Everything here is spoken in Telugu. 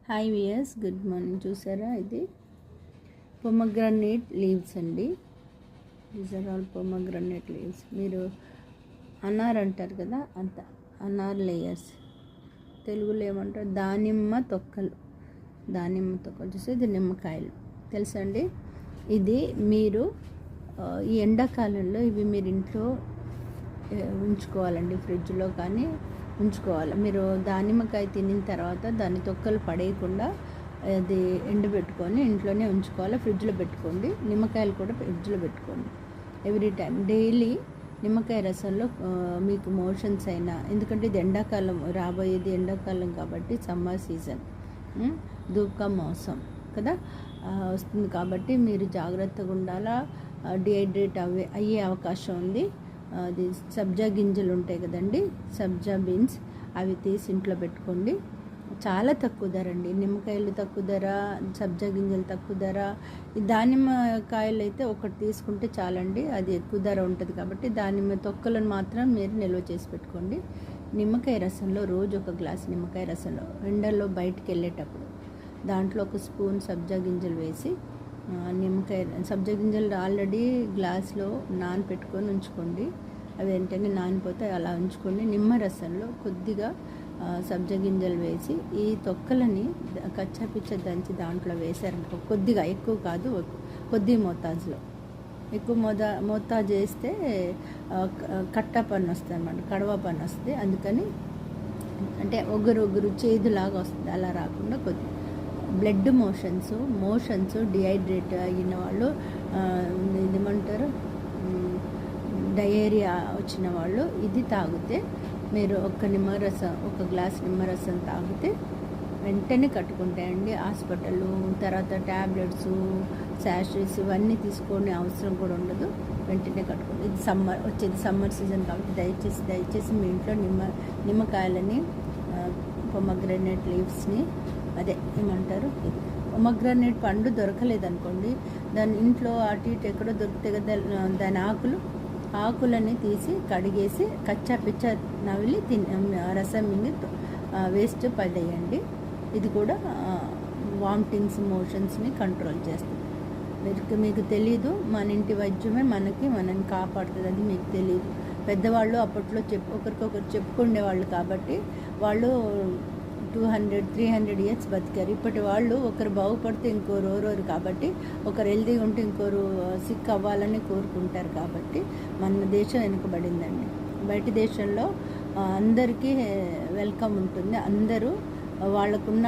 Hi viewers, good morning. చూసారా, ఇది పొమగ్రనేట్ లీవ్స్ అండి. These are all pomegranate leaves. మీరు అనార్ అంటారు కదా, అంత అనార్ లేయర్స్. తెలుగులో ఏమంటారు? దానిమ్మ తొక్కలు చూస్తే ఇది నిమ్మకాయలు తెలుసా అండి. ఇది మీరు ఈ ఎండాకాలంలో ఇవి మీరు ఇంట్లో ఉంచుకోవాలండి, ఫ్రిడ్జ్లో కానీ ఉంచుకోవాలి. మీరు దానిమ్మకాయ తినిన తర్వాత దాని తొక్కలు పడేయకుండా అది ఎండబెట్టుకొని ఇంట్లోనే ఉంచుకోవాలి. ఫ్రిడ్జ్లో పెట్టుకోండి. నిమ్మకాయలు కూడా ఫ్రిడ్జ్లో పెట్టుకోండి. ఎవ్రీ టైం డైలీ నిమ్మకాయ రసంలో మీకు మోషన్స్ అయినా, ఎందుకంటే ఇది ఎండాకాలం, రాబోయేది ఎండాకాలం కాబట్టి సమ్మర్ సీజన్, ధూప మోసం కదా వస్తుంది కాబట్టి మీరు జాగ్రత్తగా ఉండాలా. డిహైడ్రేట్ అయ్యే అవకాశం ఉంది. అది సబ్జా గింజలు ఉంటాయి కదండి, సబ్జా బీన్స్, అవి తీసి ఇంట్లో పెట్టుకోండి. చాలా తక్కువ ధర అండి. నిమ్మకాయలు తక్కువ ధర, సబ్జా గింజలు తక్కువ ధర. ఈ దానిమ్మకాయలు అయితే ఒకటి తీసుకుంటే చాలండి, అది ఎక్కువ ధర ఉంటుంది కాబట్టి దానిమ్మ తొక్కలను మాత్రం మీరు నిల్వ చేసి పెట్టుకోండి. నిమ్మకాయ రసంలో రోజు ఒక గ్లాస్ నిమ్మకాయ రసంలో ఎండల్లో బయటికి వెళ్ళేటప్పుడు దాంట్లో ఒక స్పూన్ సబ్జా గింజలు వేసి, నిమ్మకాయ సబ్జా గింజలు ఆల్రెడీ గ్లాస్లో నానపెట్టుకొని ఉంచుకోండి. అవి వెంటనే నానిపోతే అలా ఉంచుకోండి. నిమ్మరసంలో కొద్దిగా సబ్జా గింజలు వేసి ఈ తొక్కలని కచ్చాపిచ్చ దంచి దాంట్లో వేసారనుకో, కొద్దిగా, ఎక్కువ కాదు, కొద్ది మోతాజులో. ఎక్కువ మోతాజు వేస్తే కట్ట పన్ను వస్తుంది అన్నమాట, కడవ పన్ను వస్తుంది. అందుకని అంటే ఒగురు చేదులాగా వస్తుంది, అలా రాకుండా కొద్ది. బ్లడ్ మోషన్స్ డిహైడ్రేట్ అయిన వాళ్ళు, ఏమంటారు, డయేరియా వచ్చిన వాళ్ళు ఇది తాగితే, మీరు ఒక గ్లాస్ నిమ్మరసం తాగితే వెంటనే కట్టుకుంటాయండి. హాస్పిటల్ తర్వాత ట్యాబ్లెట్స్, శాషెస్ ఇవన్నీ తీసుకునే అవసరం కూడా ఉండదు. వెంటనే కట్టుకోండి. ఇది సమ్మర్ సీజన్ కాబట్టి దయచేసి మీ ఇంట్లో నిమ్మకాయలని, పొమగ్రనేట్ లీవ్స్ని, అదే ఏమంటారు, పొమగ్రనేట్ పండు దొరకలేదనుకోండి, దాని ఇంట్లో అటు ఇటు ఎక్కడో దొరికితే కదా, దాని ఆకులని తీసి కడిగేసి కచ్చా పిచ్చ నవిలి రసం మింగి వేస్ట్ పడేయండి. ఇది కూడా వామిటింగ్స్, మోషన్స్ని కంట్రోల్ చేస్తుంది. మీకు తెలీదు, మన ఇంటి వైద్యమే మనని కాపాడుతుంది. అది మీకు తెలియదు. పెద్దవాళ్ళు అప్పట్లో ఒకరికొకరు చెప్పుకునేవాళ్ళు కాబట్టి వాళ్ళు 200-300 ఇయర్స్ బతికారు. ఇప్పటి వాళ్ళు ఒకరు బాగుపడితే ఇంకోరు ఓరోరు కాబట్టి, ఒకరు హెల్తీగా ఉంటే ఇంకోరు సిక్ అవ్వాలని కోరుకుంటారు కాబట్టి మన దేశం వెనుకబడిందండి. బయట దేశంలో అందరికీ వెల్కమ్ ఉంటుంది. అందరూ వాళ్ళకున్న